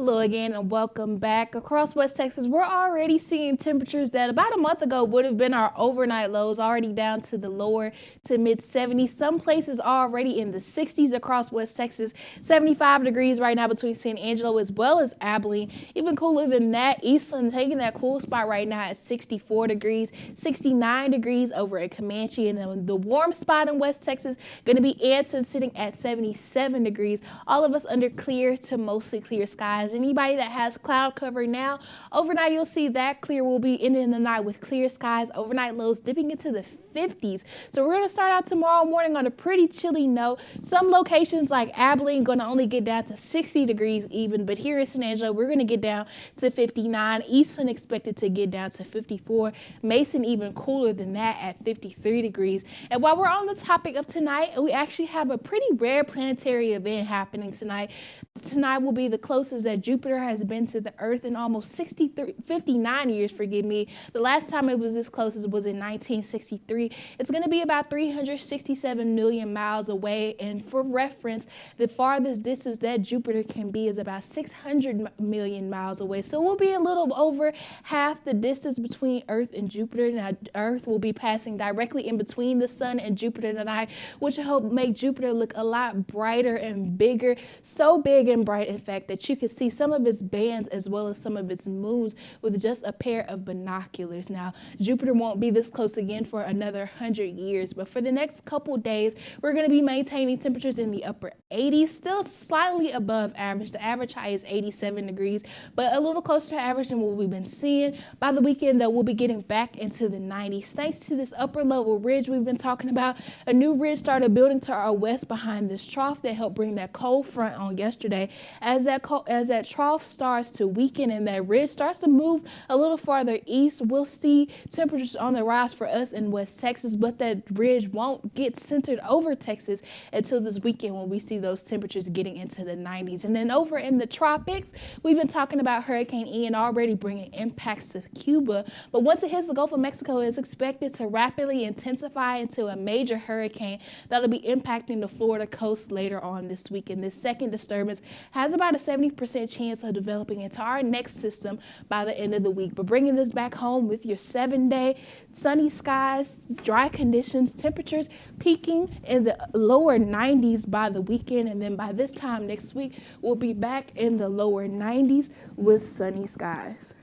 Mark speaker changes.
Speaker 1: Hello again and welcome back. Across West Texas, we're already seeing temperatures that about a month ago would have been our overnight lows, already down to the lower to mid 70s. Some places already in the 60s across West Texas. 75 degrees right now between San Angelo as well as Abilene. Even cooler than that, Eastland taking that cool spot right now at 64 degrees, 69 degrees over at Comanche. And then the warm spot in West Texas going to be Anson sitting at 77 degrees. All of us under clear to mostly clear skies. Anybody that has cloud cover now, overnight you'll see that clear will be ending the night with clear skies. Overnight lows dipping into the 50s. So we're going to start out tomorrow morning on a pretty chilly note. Some locations like Abilene going to only get down to 60 degrees even, but here in San Angelo we're going to get down to 59. Eastland expected to get down to 54. Mason even cooler than that at 53 degrees. And while we're on the topic of tonight, we actually have a pretty rare planetary event happening tonight. Tonight will be the closest that Jupiter has been to the Earth in almost 59 years, forgive me. The last time it was this close was in 1963. It's going to be about 367 million miles away, and for reference, the farthest distance that Jupiter can be is about 600 million miles away. So we'll be a little over half the distance between Earth and Jupiter. Now, Earth will be passing directly in between the Sun and Jupiter tonight, which will help make Jupiter look a lot brighter and bigger. So big and bright, in fact, that you can see some of its bands as well as some of its moons with just a pair of binoculars. Now, Jupiter won't be this close again for another 100 years, but for the next couple days, we're going to be maintaining temperatures in the upper 80s, still slightly above average. The average high is 87 degrees, but a little closer to average than what we've been seeing. By the weekend, though, we'll be getting back into the 90s. Thanks to this upper level ridge we've been talking about, a new ridge started building to our west behind this trough that helped bring that cold front on yesterday. As that trough starts to weaken and that ridge starts to move a little farther east, we'll see temperatures on the rise for us in West Texas, but that ridge won't get centered over Texas until this weekend when we see those temperatures getting into the 90s. And then over in the tropics, we've been talking about Hurricane Ian already bringing impacts to Cuba, but once it hits the Gulf of Mexico, it's expected to rapidly intensify into a major hurricane that'll be impacting the Florida coast later on this week. And this second disturbance has about a 70% chance of developing into our next system by the end of the week. But bringing this back home with your 7-day sunny skies, dry conditions, temperatures peaking in the lower 90s by the weekend. And then by this time next week, we'll be back in the lower 90s with sunny skies.